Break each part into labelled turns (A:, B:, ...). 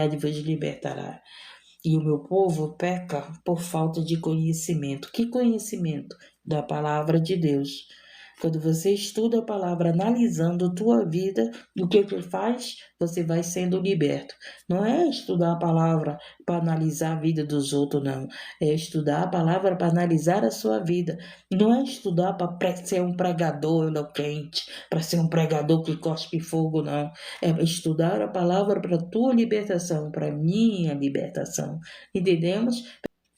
A: vos libertará. E o meu povo peca por falta de conhecimento. Que conhecimento? Da palavra de Deus. Quando você estuda a palavra, analisando a tua vida, o que faz? Você vai sendo liberto. Não é estudar a palavra para analisar a vida dos outros, não. É estudar a palavra para analisar a sua vida. Não é estudar para ser um pregador eloquente, para ser um pregador que cospe fogo, não. É estudar a palavra para a tua libertação, para a minha libertação. Entendemos?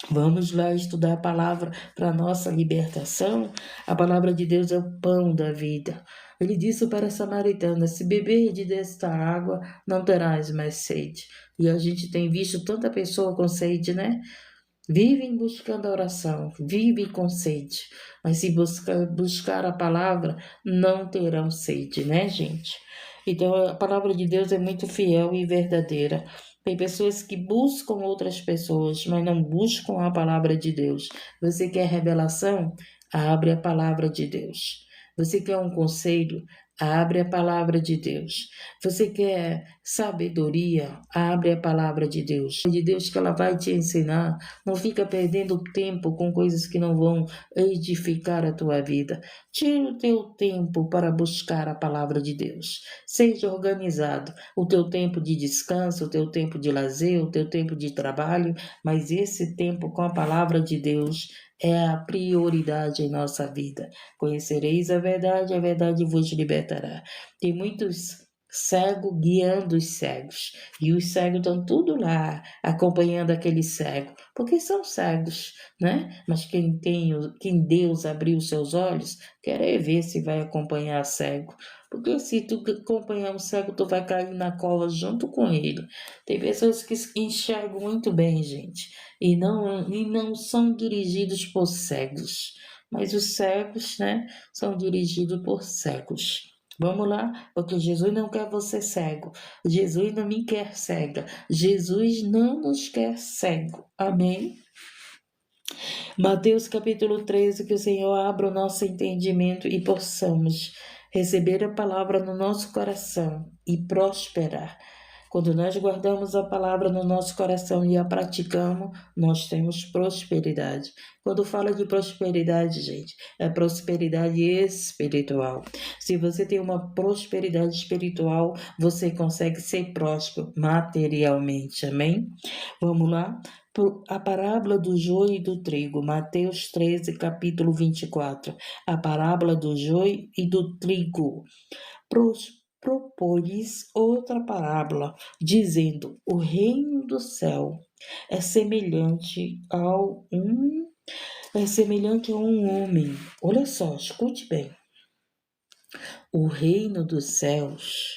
A: Vamos lá estudar a palavra para a nossa libertação. A palavra de Deus é o pão da vida. Ele disse para a samaritana: se beberdes desta água, não terás mais sede. E a gente tem visto tanta pessoa com sede, né? Vivem buscando a oração, vivem com sede. Mas se buscar a palavra, não terão sede, né, gente? Então, a palavra de Deus é muito fiel e verdadeira. Tem pessoas que buscam outras pessoas, mas não buscam a palavra de Deus. Você quer revelação? Abre a palavra de Deus. Você quer um conselho? Abre a palavra de Deus. Você quer sabedoria? Abre a palavra de Deus. De Deus que ela vai te ensinar. Não fica perdendo tempo com coisas que não vão edificar a tua vida. Tira o teu tempo para buscar a palavra de Deus. Seja organizado. O teu tempo de descanso, o teu tempo de lazer, o teu tempo de trabalho, mas esse tempo com a palavra de Deus é a prioridade em nossa vida. Conhecereis a verdade vos libertará. Tem muitos cegos guiando os cegos, e os cegos estão tudo lá, acompanhando aquele cego, porque são cegos, né? Mas quem Deus abriu os seus olhos, quer ver se vai acompanhar cego. Porque se tu acompanhar um cego, tu vai cair na cova junto com ele. Tem pessoas que enxergam muito bem, gente, e não são dirigidos por cegos. Mas os cegos, né, são dirigidos por cegos. Vamos lá? Porque Jesus não quer você cego. Jesus não me quer cega. Jesus não nos quer cego. Amém? Mateus capítulo 13, que o Senhor abra o nosso entendimento e possamos receber a palavra no nosso coração e prosperar. Quando nós guardamos a palavra no nosso coração e a praticamos, nós temos prosperidade. Quando fala de prosperidade, gente, é prosperidade espiritual. Se você tem uma prosperidade espiritual, você consegue ser próspero materialmente, amém? Vamos lá? A parábola do joio e do trigo, Mateus 13, capítulo 24. A parábola do joio e do trigo. Propôs outra parábola, dizendo: o reino do céu é semelhante a um homem. Olha só, escute bem. O reino dos céus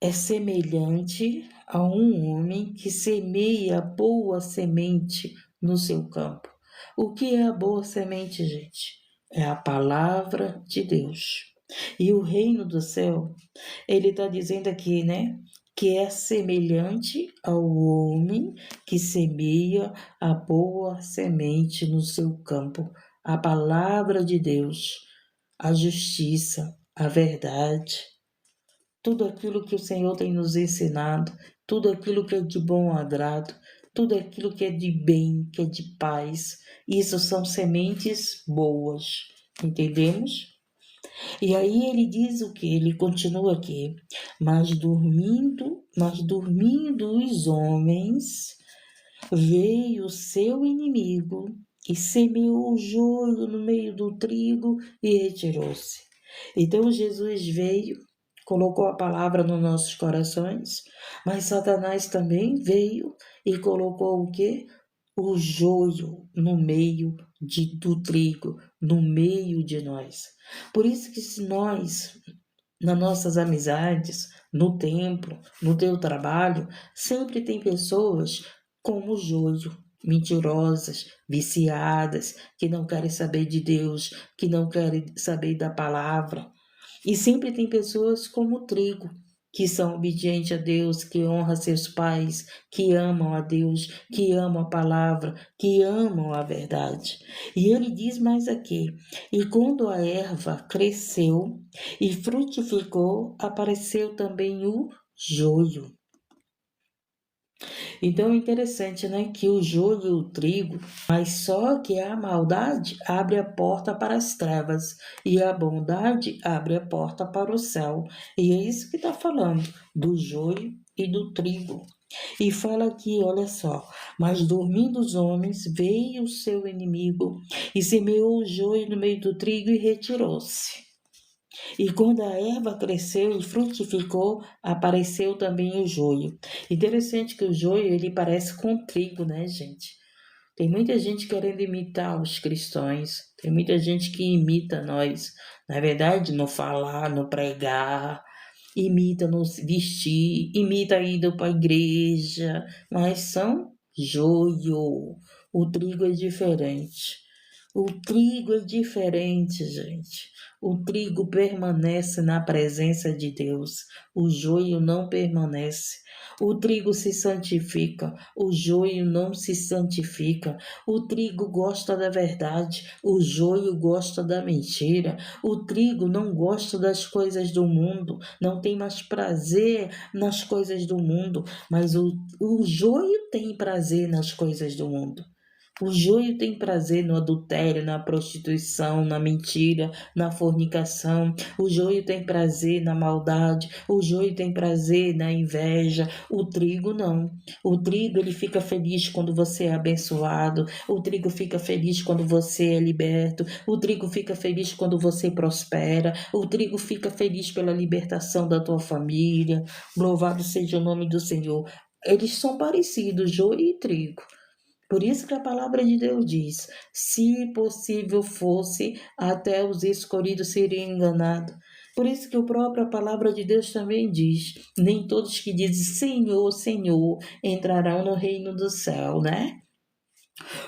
A: é semelhante a um homem que semeia boa semente no seu campo. O que é a boa semente, gente? É a palavra de Deus. E o reino do céu, ele está dizendo aqui, né? Que é semelhante ao homem que semeia a boa semente no seu campo. A palavra de Deus, a justiça, a verdade, tudo aquilo que o Senhor tem nos ensinado, tudo aquilo que é de bom agrado, tudo aquilo que é de bem, que é de paz, isso são sementes boas, entendemos? E aí ele diz o que? Ele continua aqui, mas dormindo os homens, veio o seu inimigo e semeou o joio no meio do trigo e retirou-se. Então Jesus veio, colocou a palavra nos nossos corações, mas Satanás também veio e colocou o quê? O joio no meio do trigo, no meio de nós. Por isso que se nós, nas nossas amizades, no templo, no teu trabalho, sempre tem pessoas como o joio, mentirosas, viciadas, que não querem saber de Deus, que não querem saber da palavra. E sempre tem pessoas como o trigo, que são obedientes a Deus, que honram seus pais, que amam a Deus, que amam a palavra, que amam a verdade. E ele diz mais aqui: e quando a erva cresceu e frutificou, apareceu também o joio. Então é interessante, né, que o joio e o trigo, mas só que a maldade abre a porta para as trevas e a bondade abre a porta para o céu. E é isso que está falando do joio e do trigo. E fala aqui, olha só, mas dormindo os homens, veio o seu inimigo e semeou o joio no meio do trigo e retirou-se. E quando a erva cresceu e frutificou, apareceu também o joio. Interessante que o joio, ele parece com trigo, né, gente? Tem muita gente querendo imitar os cristãos, tem muita gente que imita nós, na verdade, no falar, no pregar, imita no vestir, imita indo para a igreja, mas são joio. O trigo é diferente. O trigo é diferente, gente. O trigo permanece na presença de Deus, o joio não permanece. O trigo se santifica, o joio não se santifica. O trigo gosta da verdade, o joio gosta da mentira. O trigo não gosta das coisas do mundo, não tem mais prazer nas coisas do mundo, mas o joio tem prazer nas coisas do mundo. O joio tem prazer no adultério, na prostituição, na mentira, na fornicação. O joio tem prazer na maldade. O joio tem prazer na inveja. O trigo não. O trigo ele fica feliz quando você é abençoado. O trigo fica feliz quando você é liberto. O trigo fica feliz quando você prospera. O trigo fica feliz pela libertação da tua família. Louvado seja o nome do Senhor. Eles são parecidos, joio e trigo. Por isso que a palavra de Deus diz: se possível fosse, até os escolhidos seriam enganados. Por isso que a própria palavra de Deus também diz: nem todos que dizem Senhor, Senhor entrarão no reino do céu, né?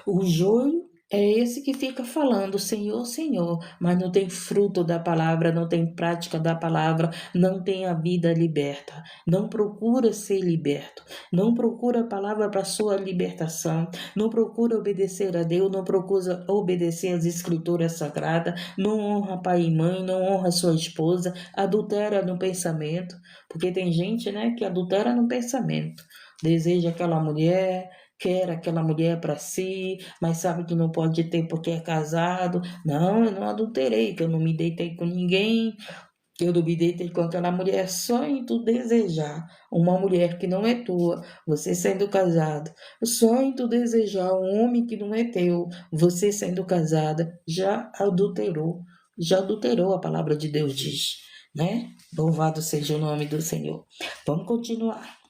A: O joio é esse que fica falando Senhor, Senhor, mas não tem fruto da palavra, não tem prática da palavra, não tem a vida liberta, não procura ser liberto, não procura a palavra para sua libertação, não procura obedecer a Deus, não procura obedecer às escrituras sagradas, não honra pai e mãe, não honra sua esposa, adultera no pensamento, porque tem gente, né, que adultera no pensamento, deseja aquela mulher, quer aquela mulher para si, mas sabe que não pode ter porque é casado. Não, eu não adulterei, que eu não me deitei com ninguém, que eu não me deitei com aquela mulher só em tu desejar uma mulher que não é tua, você sendo casado, só em tu desejar um homem que não é teu, você sendo casada, já adulterou, a palavra de Deus diz, né? Louvado seja o nome do Senhor. Vamos continuar.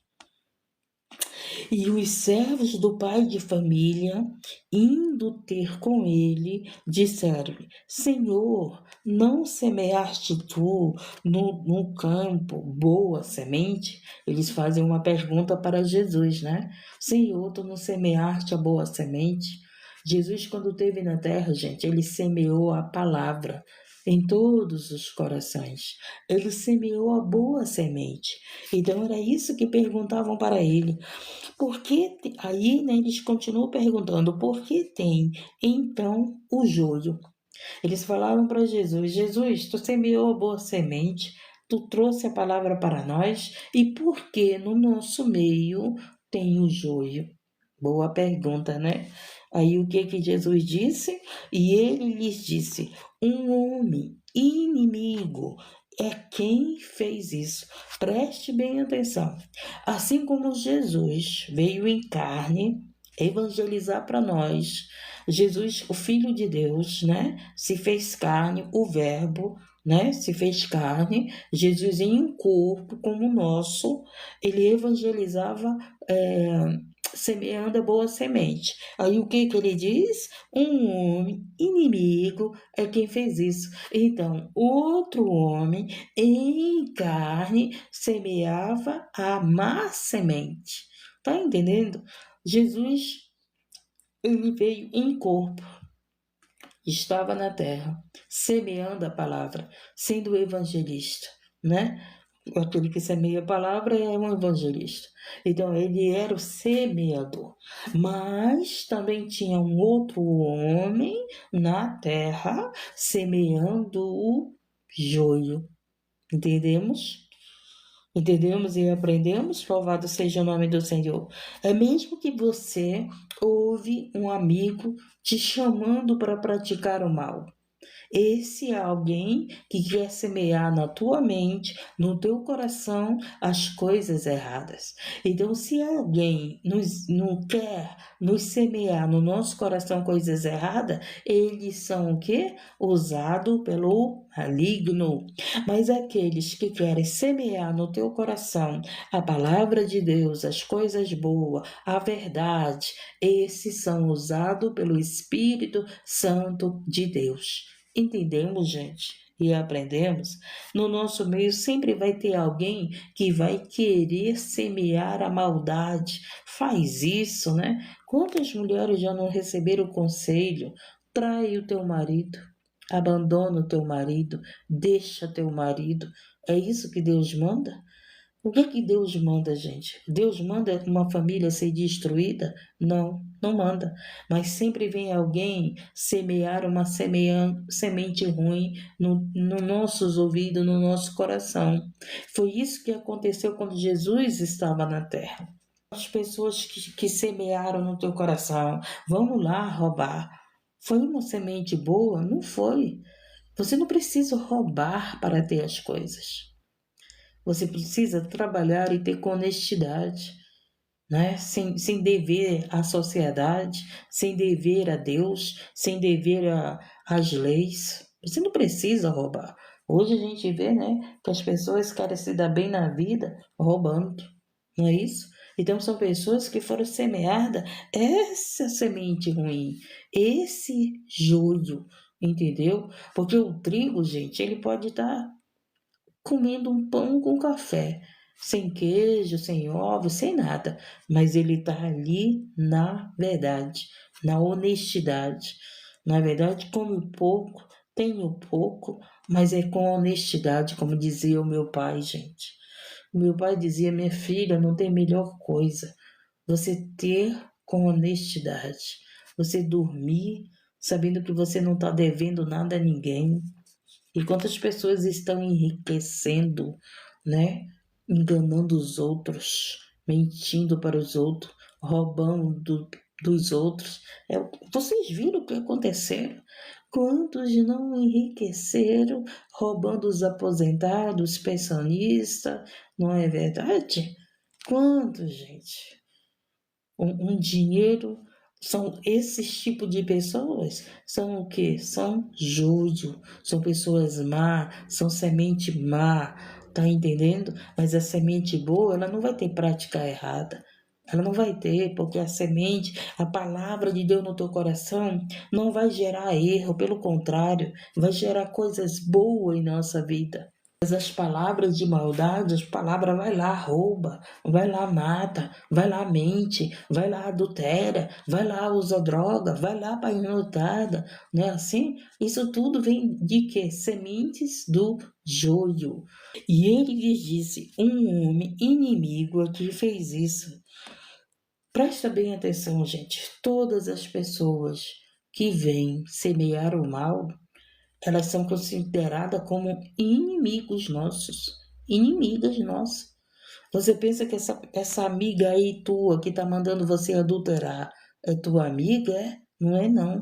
A: E os servos do pai de família, indo ter com ele, disseram-lhe: Senhor, não semeaste tu no campo boa semente? Eles fazem uma pergunta para Jesus, né? Senhor, tu não semeaste a boa semente? Jesus, quando esteve na terra, gente, ele semeou a palavra em todos os corações. Ele semeou a boa semente. Então era isso que perguntavam para ele. Aí, né, eles continuam perguntando por que tem então o joio. Eles falaram para Jesus: Jesus, tu semeou a boa semente, tu trouxe a palavra para nós, e por que no nosso meio tem o joio? Boa pergunta, né? Aí o que Jesus disse? E ele lhes disse: um homem inimigo é quem fez isso. Preste bem atenção. Assim como Jesus veio em carne evangelizar para nós, Jesus, o Filho de Deus, né, se fez carne, o Verbo, né, se fez carne, Jesus em um corpo como o nosso, ele evangelizava semeando a boa semente. Aí o que ele diz? Um homem inimigo é quem fez isso. Então, outro homem em carne semeava a má semente. Tá entendendo? Jesus, ele veio em corpo, estava na terra, semeando a palavra, sendo evangelista, né? Aquele que semeia a palavra é um evangelista. Então, ele era o semeador. Mas também tinha um outro homem na terra semeando o joio. Entendemos? Entendemos e aprendemos? Louvado seja o nome do Senhor. É mesmo que você ouve um amigo te chamando para praticar o mal. Esse é alguém que quer semear na tua mente, no teu coração, as coisas erradas. Então, se alguém não quer nos semear no nosso coração coisas erradas, eles são o quê? Usados pelo maligno. Mas aqueles que querem semear no teu coração a palavra de Deus, as coisas boas, a verdade, esses são usados pelo Espírito Santo de Deus. Entendemos, gente, e aprendemos? No nosso meio sempre vai ter alguém que vai querer semear a maldade. Faz isso, né? Quantas mulheres já não receberam o conselho? Trai o teu marido, abandona o teu marido, deixa teu marido. É isso que Deus manda? O que Deus manda, gente? Deus manda uma família ser destruída? Não, não manda. Mas sempre vem alguém semear uma semente ruim no nossos ouvidos, no nosso coração. Foi isso que aconteceu quando Jesus estava na terra. As pessoas que semearam no teu coração, vamos lá roubar. Foi uma semente boa? Não foi. Você não precisa roubar para ter as coisas. Você precisa trabalhar e ter com honestidade, né? Sem dever à sociedade, sem dever a Deus, sem dever às leis. Você não precisa roubar. Hoje a gente vê, né, que as pessoas querem se dar bem na vida roubando, não é isso? Então são pessoas que foram semeadas essa semente ruim, esse joio, entendeu? Porque o trigo, gente, ele pode estar comendo um pão com café, sem queijo, sem ovo, sem nada, mas ele está ali na verdade, na honestidade. Na verdade, come pouco, tenho pouco, mas é com honestidade, como dizia o meu pai, gente. O meu pai dizia: minha filha, não tem melhor coisa você ter com honestidade, você dormir sabendo que você não está devendo nada a ninguém, e quantas pessoas estão enriquecendo, né? Enganando os outros, mentindo para os outros, roubando dos outros. Vocês viram o que aconteceu? Quantos não enriqueceram roubando os aposentados, pensionistas? Não é verdade? Quantos, gente? Um dinheiro. São esses tipos de pessoas, são o quê? São joio, são pessoas má, são semente má, tá entendendo? Mas a semente boa, ela não vai ter prática errada. Ela não vai ter, porque a semente, a palavra de Deus no teu coração, não vai gerar erro, pelo contrário, vai gerar coisas boas em nossa vida. Mas as palavras de maldade, as palavras vai lá, rouba, vai lá, mata, vai lá, mente, vai lá, adultera, vai lá, usa droga, vai lá, painotada, não é assim? Isso tudo vem de quê? Sementes do joio. E ele lhes disse: um homem inimigo aqui fez isso. Presta bem atenção, gente. Todas as pessoas que vêm semear o mal, elas são consideradas como inimigos nossos, inimigas nossas. Você pensa que essa amiga aí tua que está mandando você adulterar é tua amiga? É? Não é não.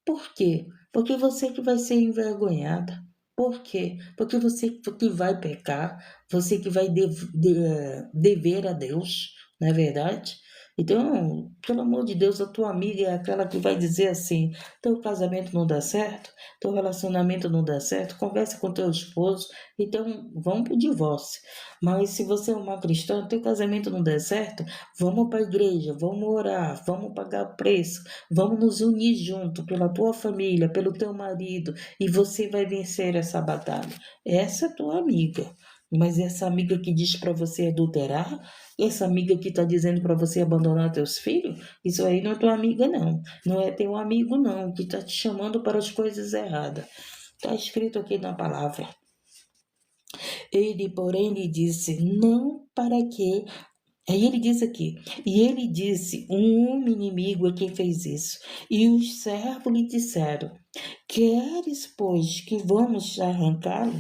A: Por quê? Porque você que vai ser envergonhada. Por quê? Porque você que vai pecar, você que vai dever a Deus, não é verdade? Então, pelo amor de Deus, a tua amiga é aquela que vai dizer assim: teu casamento não dá certo, teu relacionamento não dá certo, conversa com teu esposo, então vamos pro divórcio. Mas se você é uma cristã, teu casamento não der certo, vamos para a igreja, vamos orar, vamos pagar o preço, vamos nos unir junto pela tua família, pelo teu marido, e você vai vencer essa batalha. Essa é tua amiga. Mas essa amiga que diz para você adulterar, essa amiga que está dizendo para você abandonar teus filhos, isso aí não é tua amiga, não. Não é teu amigo, não, que está te chamando para as coisas erradas. Está escrito aqui na palavra. Ele, porém, lhe disse: não para que Aí ele diz aqui, e ele disse, um homem inimigo é quem fez isso. E os servos lhe disseram, queres, pois, que vamos arrancá-lo?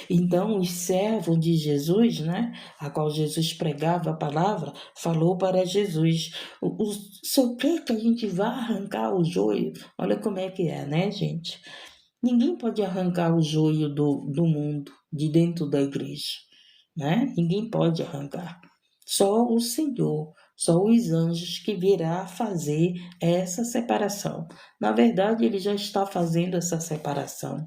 A: Então, os servos de Jesus, né, a qual Jesus pregava a palavra, falou para Jesus, o senhor quer que a gente vá arrancar o joio? Olha como é que é, né, gente? Ninguém pode arrancar o joio do mundo, de dentro da igreja, né? Ninguém pode arrancar. Só o Senhor, só os anjos que virá fazer essa separação. Na verdade, ele já está fazendo essa separação.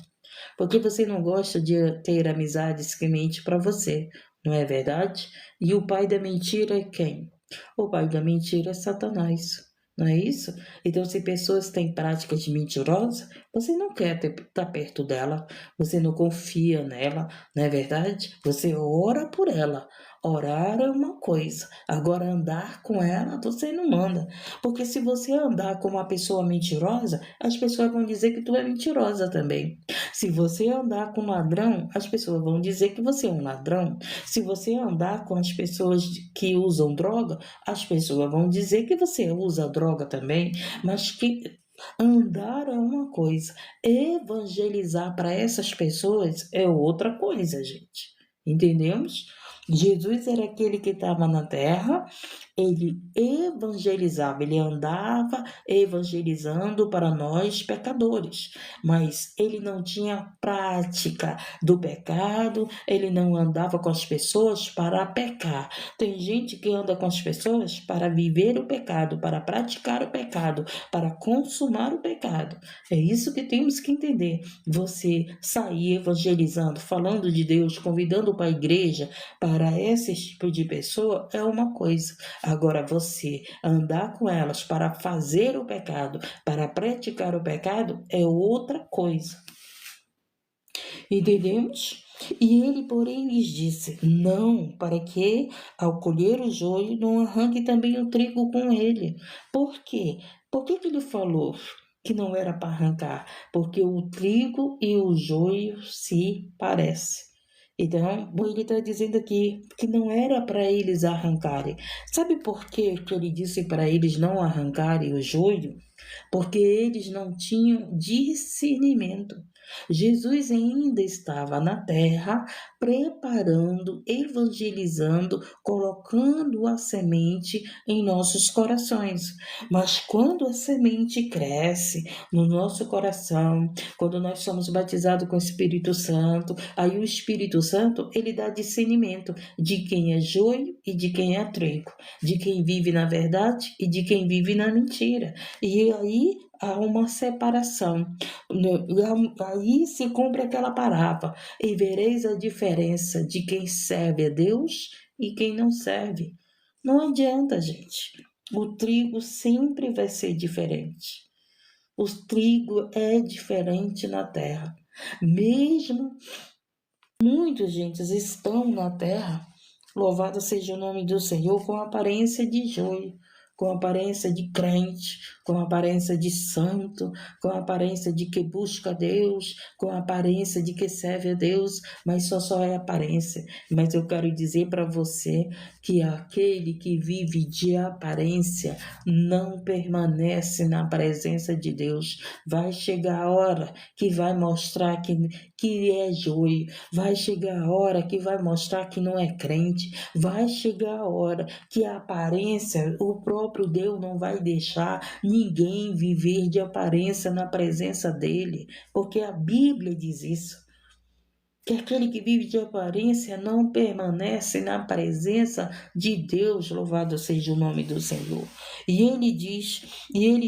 A: Porque você não gosta de ter amizades que mente para você, não é verdade? E o pai da mentira é quem? O pai da mentira é Satanás. Não é isso? Então, se pessoas têm práticas mentirosas, você não quer estar perto dela, você não confia nela, não é verdade? Você ora por ela. Orar é uma coisa, agora andar com ela você não manda. Porque se você andar com uma pessoa mentirosa, as pessoas vão dizer que tu é mentirosa também. Se você andar com um ladrão, as pessoas vão dizer que você é um ladrão. Se você andar com as pessoas que usam droga, as pessoas vão dizer que você usa droga também. Mas que andar é uma coisa, evangelizar para essas pessoas é outra coisa, gente. Entendemos? Jesus era aquele que estava na terra, ele evangelizava, ele andava evangelizando para nós pecadores, mas ele não tinha prática do pecado, ele não andava com as pessoas para pecar. Tem gente que anda com as pessoas para viver o pecado, para praticar o pecado, para consumar o pecado. É isso que temos que entender. Você sair evangelizando, falando de Deus, convidando para a igreja, para esse tipo de pessoa é uma coisa. Agora, você andar com elas para fazer o pecado, para praticar o pecado, é outra coisa. Entendemos? E ele, porém, lhes disse: não, para que, ao colher o joio, não arranque também o trigo com ele. Por quê? Por que ele falou que não era para arrancar? Porque o trigo e o joio se parecem. Então, ele está dizendo aqui que não era para eles arrancarem. Sabe por que ele disse para eles não arrancarem o joio? Porque eles não tinham discernimento. Jesus ainda estava na terra, preparando, evangelizando, colocando a semente em nossos corações. Mas quando a semente cresce no nosso coração, quando nós somos batizados com o Espírito Santo, aí o Espírito Santo, ele dá discernimento de quem é joio e de quem é trigo, de quem vive na verdade e de quem vive na mentira. E aí há uma separação. Aí se cumpre aquela palavra, e vereis a diferença de quem serve a Deus e quem não serve. Não adianta, gente. O trigo sempre vai ser diferente. O trigo é diferente na terra. Mesmo muitos gentes estão na terra, louvado seja o nome do Senhor, com aparência de joio, com aparência de crente, com aparência de santo, com aparência de que busca Deus, com aparência de que serve a Deus, mas só é aparência. Mas eu quero dizer para você que aquele que vive de aparência não permanece na presença de Deus. Vai chegar a hora que vai mostrar que é joio, vai chegar a hora que vai mostrar que não é crente, vai chegar a hora que a aparência, o próprio Deus não vai deixar ninguém viver de aparência na presença dele, porque a Bíblia diz isso. Que aquele que vive de aparência não permanece na presença de Deus, louvado seja o nome do Senhor. E ele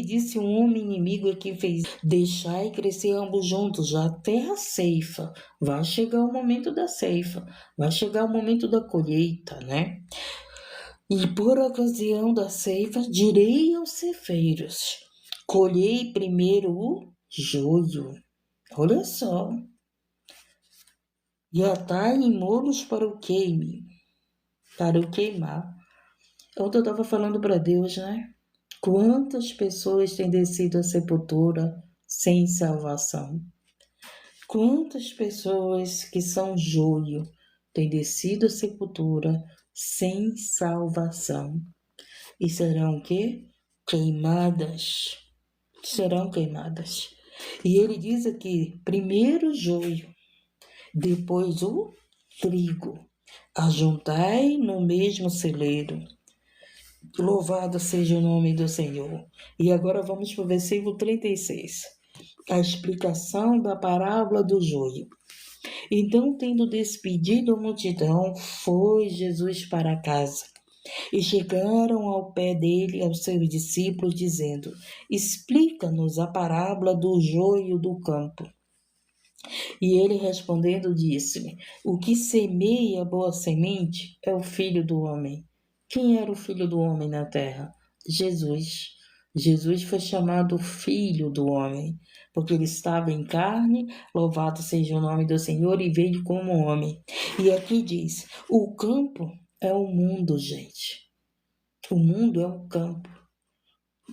A: disse: um homem inimigo é que fez, deixai crescer ambos juntos, até a ceifa. Vai chegar o momento da ceifa, vai chegar o momento da colheita, né? E por ocasião da ceifa, direi aos ceifeiros: colhei primeiro o joio. Olha só. E atai em molos para o queime, para o queimar. Ontem eu estava falando para Deus, né? Quantas pessoas têm descido à sepultura sem salvação? Quantas pessoas que são joio têm descido à sepultura sem salvação. E serão o quê? Queimadas. Serão queimadas. E ele diz aqui, primeiro o joio, depois o trigo. Ajuntai no mesmo celeiro. Louvado seja o nome do Senhor. E agora vamos para o versículo 36. A explicação da parábola do joio. Então, tendo despedido a multidão, foi Jesus para casa. E chegaram ao pé dele, aos seus discípulos, dizendo: Explica-nos a parábola do joio do campo. E ele respondendo disse-lhe: O que semeia boa semente é o Filho do homem. Quem era o Filho do homem na terra? Jesus. Jesus foi chamado Filho do homem, porque ele estava em carne, louvado seja o nome do Senhor, e veio como homem. E aqui diz: o campo é o mundo, gente. O mundo é o campo.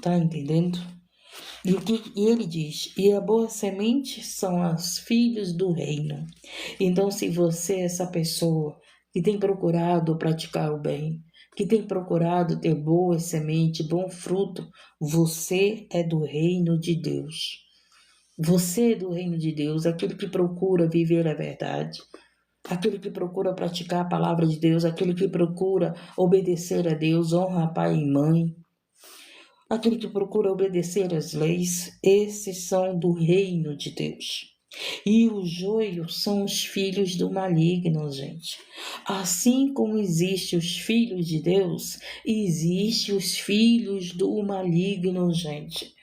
A: Tá entendendo? E ele diz: e a boa semente são os filhos do reino. Então, se você é essa pessoa que tem procurado praticar o bem, que tem procurado ter boa semente, bom fruto, você é do reino de Deus. Você é do reino de Deus, aquele que procura viver a verdade, aquele que procura praticar a palavra de Deus, aquele que procura obedecer a Deus, honra pai e mãe. Aquele que procura obedecer às leis, esses são do reino de Deus. E o joio são os filhos do maligno, gente. Assim como existem os filhos de Deus, existem os filhos do maligno, gente.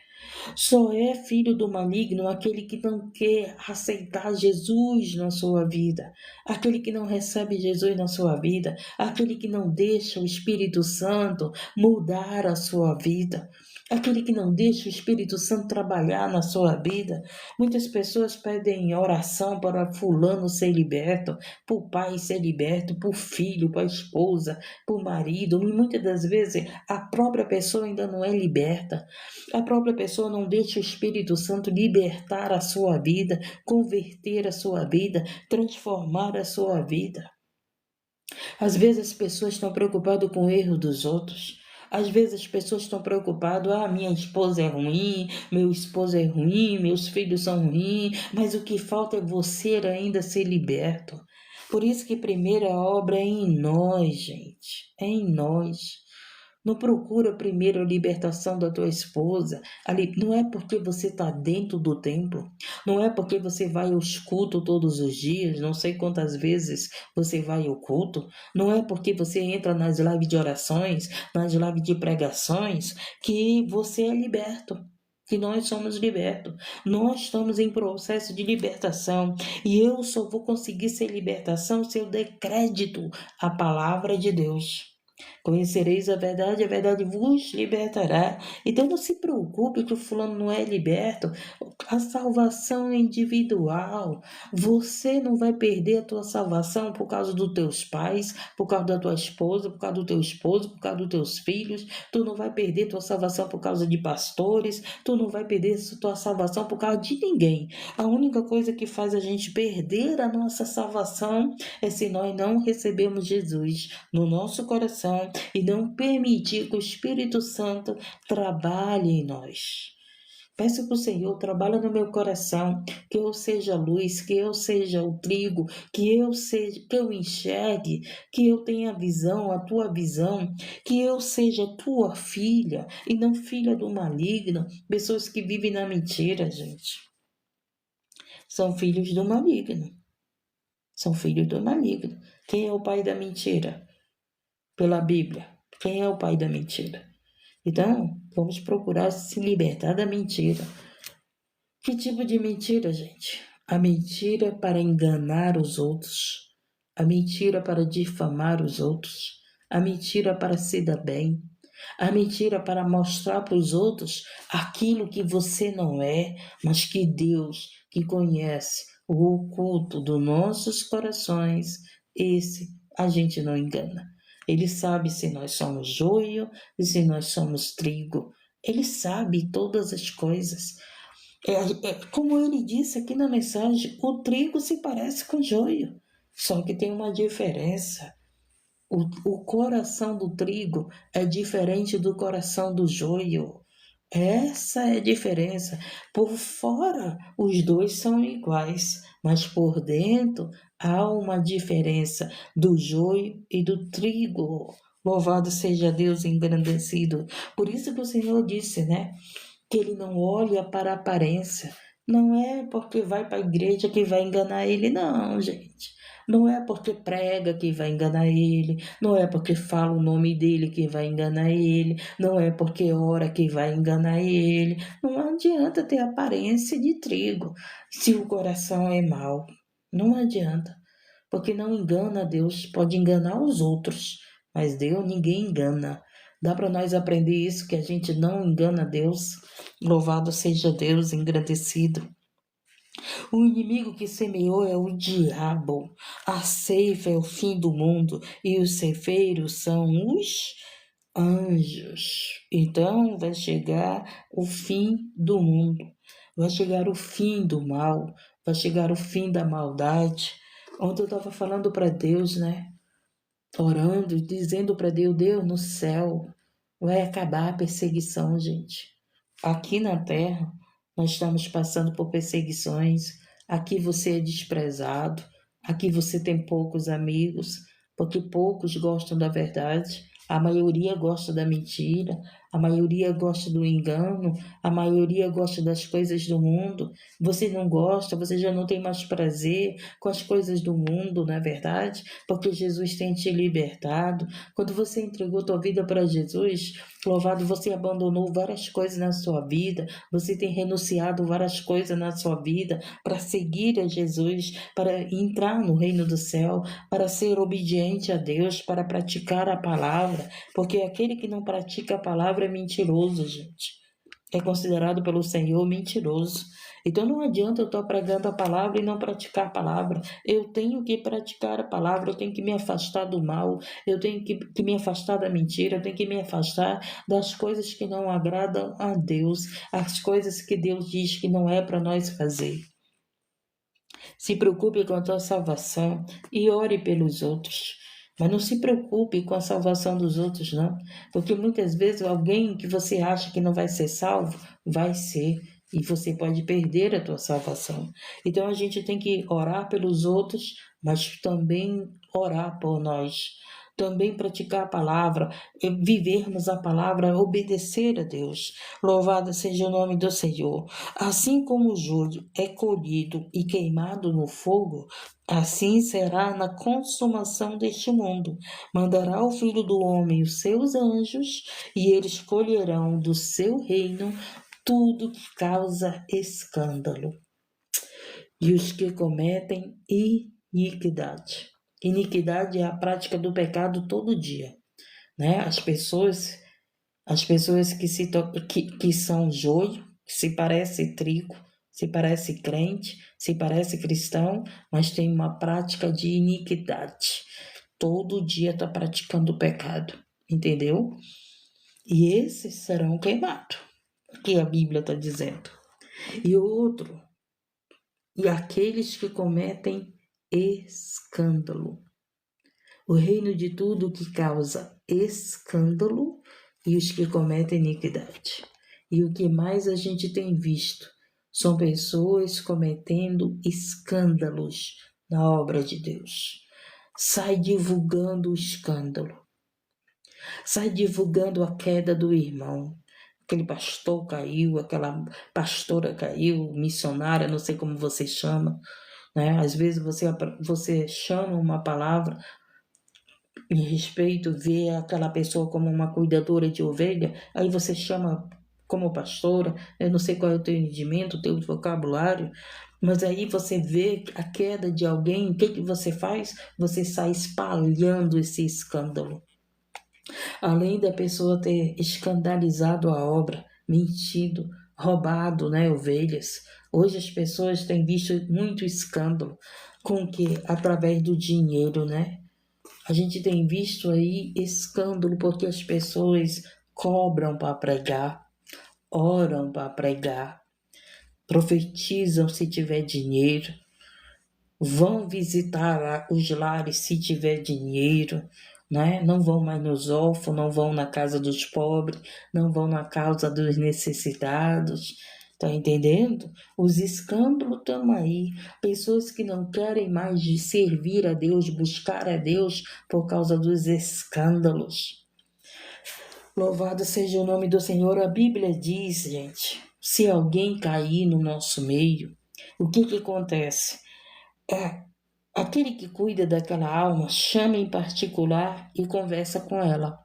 A: Só é filho do maligno aquele que não quer aceitar Jesus na sua vida, aquele que não recebe Jesus na sua vida, aquele que não deixa o Espírito Santo mudar a sua vida, aquele que não deixa o Espírito Santo trabalhar na sua vida. Muitas pessoas pedem oração para fulano ser liberto, para o pai ser liberto, para o filho, para a esposa, para o marido, e muitas das vezes a própria pessoa ainda não é liberta. A própria pessoa não deixa o Espírito Santo libertar a sua vida, converter a sua vida, transformar a sua vida. Às vezes as pessoas estão preocupadas com o erro dos outros. Às vezes as pessoas estão preocupadas, minha esposa é ruim, meu esposo é ruim, meus filhos são ruins, mas o que falta é você ainda ser liberto. Por isso que a primeira obra é em nós, gente, é em nós. Não procura primeiro a libertação da tua esposa. Ali, não é porque você está dentro do templo, não é porque você vai aos cultos todos os dias, não sei quantas vezes você vai ao culto, não é porque você entra nas lives de orações, nas lives de pregações, que você é liberto. Que nós somos libertos. Nós estamos em processo de libertação. E eu só vou conseguir ser libertação se eu der crédito à palavra de Deus. Conhecereis a verdade vos libertará. Então não se preocupe que o fulano não é liberto. A salvação é individual. Você não vai perder a tua salvação por causa dos teus pais, por causa da tua esposa, por causa do teu esposo, por causa dos teus filhos. Tu não vai perder tua salvação por causa de pastores. Tu não vai perder tua salvação por causa de ninguém. A única coisa que faz a gente perder a nossa salvação é se nós não recebemos Jesus no nosso coração e não permitir que o Espírito Santo trabalhe em nós. Peço para o Senhor, trabalha no meu coração, que eu seja luz, que eu seja o trigo, que eu enxergue, que eu tenha a visão, a tua visão, que eu seja tua filha e não filha do maligno, pessoas que vivem na mentira, gente. São filhos do maligno. São filhos do maligno. Quem é o pai da mentira? Pela Bíblia. Quem é o pai da mentira? Então, vamos procurar se libertar da mentira. Que tipo de mentira, gente? A mentira para enganar os outros. A mentira para difamar os outros. A mentira para se dar bem. A mentira para mostrar para os outros aquilo que você não é, mas que Deus, que conhece o oculto dos nossos corações, esse a gente não engana. Ele sabe se nós somos joio e se nós somos trigo. Ele sabe todas as coisas. Como ele disse aqui na mensagem, o trigo se parece com joio, só que tem uma diferença. O coração do trigo é diferente do coração do joio. Essa é a diferença. Por fora, os dois são iguais, mas por dentro há uma diferença do joio e do trigo. Louvado seja Deus engrandecido. Por isso que o Senhor disse, né? Que ele não olha para a aparência. Não é porque vai para a igreja que vai enganar ele, não, gente. Não é porque prega que vai enganar ele, não é porque fala o nome dele que vai enganar ele, não é porque ora que vai enganar ele. Não adianta ter aparência de trigo se o coração é mau. Não adianta, porque não engana Deus, pode enganar os outros, mas Deus ninguém engana. Dá para nós aprender isso, que a gente não engana Deus. Louvado seja Deus, engrandecido. O inimigo que semeou é o diabo. A ceifa é o fim do mundo e os ceifeiros são os anjos. Então vai chegar o fim do mundo. Vai chegar o fim do mal. Vai chegar o fim da maldade. Ontem eu estava falando para Deus, né? Orando e dizendo para Deus, Deus, no céu vai acabar a perseguição, gente. Aqui na terra, nós estamos passando por perseguições. Aqui você é desprezado. Aqui você tem poucos amigos, porque poucos gostam da verdade. A maioria gosta da mentira. A maioria gosta do engano. A maioria gosta das coisas do mundo. Você não gosta, você já não tem mais prazer com as coisas do mundo, não é verdade? Porque Jesus tem te libertado. Quando você entregou tua vida para Jesus, louvado, você abandonou várias coisas na sua vida, você tem renunciado várias coisas na sua vida para seguir a Jesus, para entrar no reino do céu, para ser obediente a Deus, para praticar a palavra, porque aquele que não pratica a palavra é mentiroso, gente. É considerado pelo Senhor mentiroso. Então não adianta eu estar pregando a palavra e não praticar a palavra. Eu tenho que praticar a palavra, eu tenho que me afastar do mal, eu tenho que me afastar da mentira, eu tenho que me afastar das coisas que não agradam a Deus, as coisas que Deus diz que não é para nós fazer. Se preocupe com a tua salvação e ore pelos outros. Mas não se preocupe com a salvação dos outros, não. Porque muitas vezes alguém que você acha que não vai ser salvo, vai ser. E você pode perder a tua salvação. Então a gente tem que orar pelos outros, mas também orar por nós. Também praticar a palavra, vivermos a palavra, obedecer a Deus. Louvado seja o nome do Senhor. Assim como o joio é colhido e queimado no fogo, assim será na consumação deste mundo. Mandará o Filho do Homem os seus anjos, e eles colherão do seu reino tudo que causa escândalo. E os que cometem iniquidade. Iniquidade é a prática do pecado todo dia, né? As pessoas que são joio, que se parece trigo, se parece crente, se parece cristão, mas tem uma prática de iniquidade. Todo dia está praticando o pecado, entendeu? E esses serão queimados, que a Bíblia está dizendo. E aqueles que cometem escândalo. O reino de tudo que causa escândalo e os que cometem iniquidade. E o que mais a gente tem visto são pessoas cometendo escândalos na obra de Deus. Sai divulgando o escândalo. Sai divulgando a queda do irmão. Aquele pastor caiu, aquela pastora caiu, missionária, não sei como você chama, né? Às vezes você chama uma palavra em respeito, vê aquela pessoa como uma cuidadora de ovelha, aí você chama como pastora, eu não sei qual é o teu entendimento, o teu vocabulário, mas aí você vê a queda de alguém, o que você faz? Você sai espalhando esse escândalo. Além da pessoa ter escandalizado a obra, mentido, roubado, né, ovelhas. Hoje as pessoas têm visto muito escândalo com que através do dinheiro, né? A gente tem visto aí escândalo porque as pessoas cobram para pregar, oram para pregar, profetizam se tiver dinheiro, vão visitar os lares se tiver dinheiro, né? Não vão mais nos órfãos, não vão na casa dos pobres, não vão na causa dos necessitados. Tá entendendo? Os escândalos estão aí. Pessoas que não querem mais de servir a Deus, buscar a Deus por causa dos escândalos. Louvado seja o nome do Senhor. A Bíblia diz, gente, se alguém cair no nosso meio, o que acontece? Aquele que cuida daquela alma chama em particular e conversa com ela,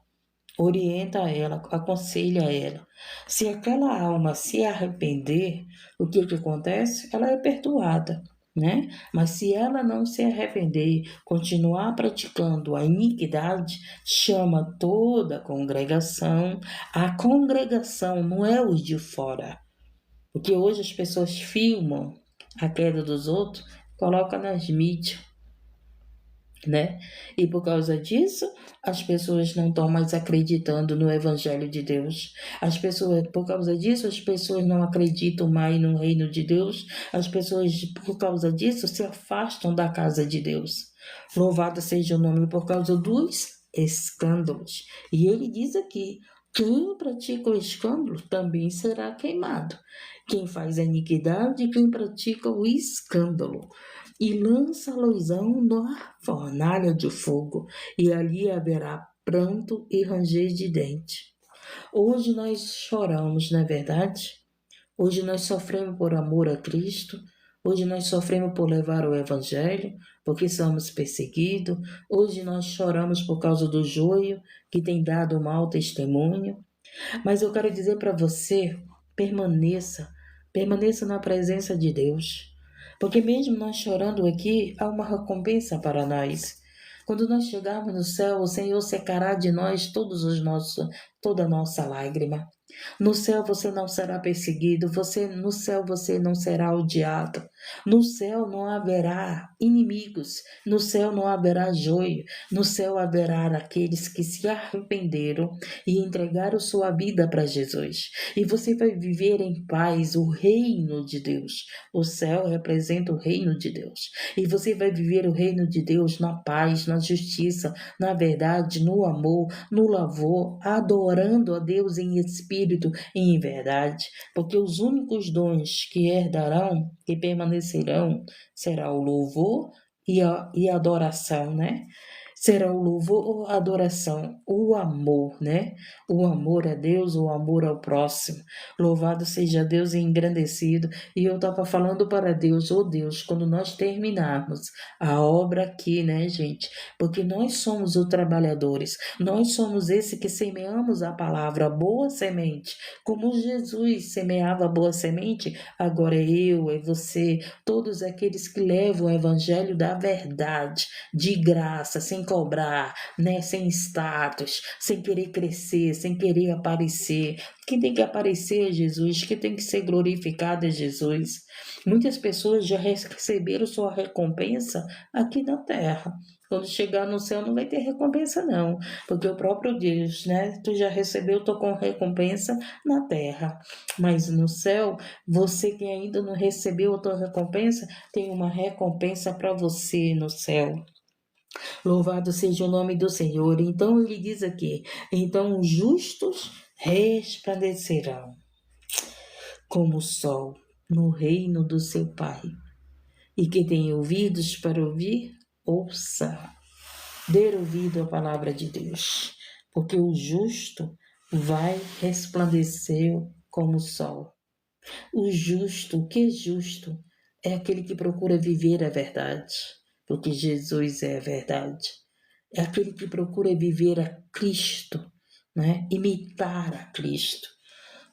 A: orienta ela, aconselha ela. Se aquela alma se arrepender, o que acontece? Ela é perdoada, né? Mas se ela não se arrepender, continuar praticando a iniquidade, chama toda a congregação. A congregação não é os de fora, porque hoje as pessoas filmam a queda dos outros, colocam nas mídias, né? E por causa disso, as pessoas não estão mais acreditando no Evangelho de Deus. Por causa disso, as pessoas não acreditam mais no reino de Deus. As pessoas, por causa disso, se afastam da casa de Deus. Louvado seja o nome por causa dos escândalos. E ele diz aqui: quem pratica o escândalo também será queimado. Quem faz a iniquidade, quem pratica o escândalo e lança alusão na fornalha de fogo, e ali haverá pranto e ranger de dente. Hoje nós choramos, não é verdade? Hoje nós sofremos por amor a Cristo. Hoje nós sofremos por levar o Evangelho, porque somos perseguidos. Hoje nós choramos por causa do joio que tem dado mau testemunho. Mas eu quero dizer para você, permaneça na presença de Deus. Porque mesmo nós chorando aqui, há uma recompensa para nós. Quando nós chegarmos no céu, o Senhor secará de nós toda a nossa lágrima. No céu você não será perseguido, no céu você não será odiado. No céu não haverá inimigos, no céu não haverá joio, no céu haverá aqueles que se arrependeram e entregaram sua vida para Jesus. E você vai viver em paz o reino de Deus. O céu representa o reino de Deus. E você vai viver o reino de Deus na paz, na justiça, na verdade, no amor, no louvor, adorando a Deus em espírito e em verdade. Porque os únicos dons que herdarão e permanecerão será o louvor e a adoração, né? Será o louvor, a adoração, o amor, né? O amor a Deus, o amor ao próximo. Louvado seja Deus e engrandecido. E eu estava falando para Deus, oh Deus, quando nós terminarmos a obra aqui, né, gente? Porque nós somos os trabalhadores, nós somos esse que semeamos a palavra, a boa semente. Como Jesus semeava a boa semente, agora é eu, é você, todos aqueles que levam o evangelho da verdade, de graça, sem cobrar, né? Sem status, sem querer crescer, sem querer aparecer. Quem tem que aparecer é Jesus, quem tem que ser glorificado é Jesus. Muitas pessoas já receberam sua recompensa aqui na terra. Quando chegar no céu não vai ter recompensa não, porque o próprio Deus, né? Tu já recebeu tua recompensa na terra, mas no céu, você que ainda não recebeu a tua recompensa, tem uma recompensa para você no céu. Louvado seja o nome do Senhor. Então ele diz aqui: então os justos resplandecerão como o sol no reino do seu Pai. E quem tem ouvidos para ouvir, ouça. Dê ouvido à palavra de Deus, porque o justo vai resplandecer como o sol. O justo, o que é justo? É aquele que procura viver a verdade, porque Jesus é a verdade. É aquele que procura viver a Cristo, né? Imitar a Cristo.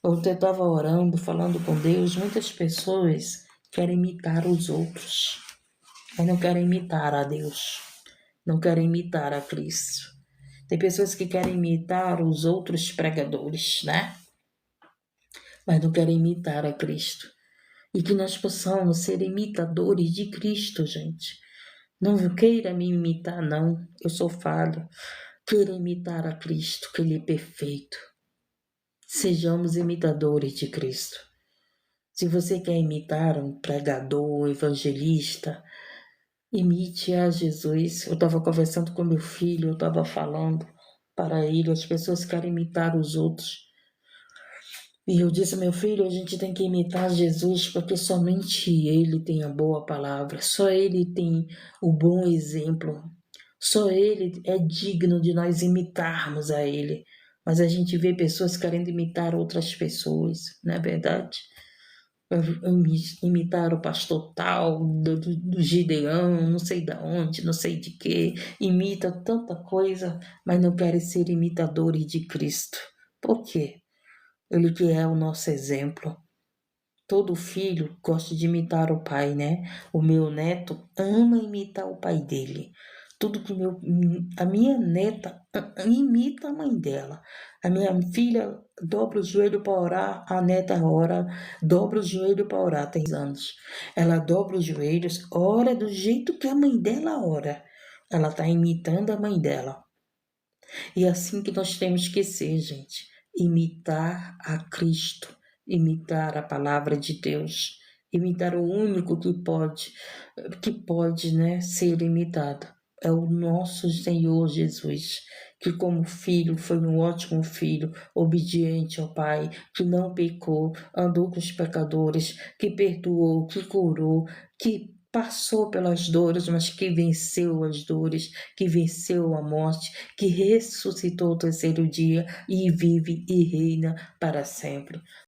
A: Ontem eu estava orando, falando com Deus, muitas pessoas querem imitar os outros, mas não querem imitar a Deus, não querem imitar a Cristo. Tem pessoas que querem imitar os outros pregadores, né? Mas não querem imitar a Cristo. E que nós possamos ser imitadores de Cristo, gente. Não queira me imitar, não. Eu sou falho. Queira imitar a Cristo, que Ele é perfeito. Sejamos imitadores de Cristo. Se você quer imitar um pregador, evangelista, Imite a Jesus. Eu estava conversando com meu filho, eu estava falando para ele, as pessoas querem imitar os outros. E eu disse, meu filho, a gente tem que imitar Jesus, porque somente Ele tem a boa palavra, só Ele tem o bom exemplo, só Ele é digno de nós imitarmos a Ele. Mas a gente vê pessoas querendo imitar outras pessoas, não é verdade? Imitar o pastor tal, do Gideão, não sei da onde, não sei de quê, imita tanta coisa, mas não querem ser imitadores de Cristo. Por quê? Ele que é o nosso exemplo. Todo filho gosta de imitar o pai, né? O meu neto ama imitar o pai dele. Tudo que a minha neta imita a mãe dela. A minha filha dobra o joelho para orar, a neta ora, dobra o joelho para orar, tem anos. Ela dobra os joelhos, ora do jeito que a mãe dela ora. Ela está imitando a mãe dela. E é assim que nós temos que ser, gente. Imitar a Cristo, imitar a palavra de Deus, imitar o único que pode, né, ser imitado. É o nosso Senhor Jesus, que como filho foi um ótimo filho, obediente ao Pai, que não pecou, andou com os pecadores, que perdoou, que curou, que passou pelas dores, mas que venceu as dores, que venceu a morte, que ressuscitou o terceiro dia e vive e reina para sempre.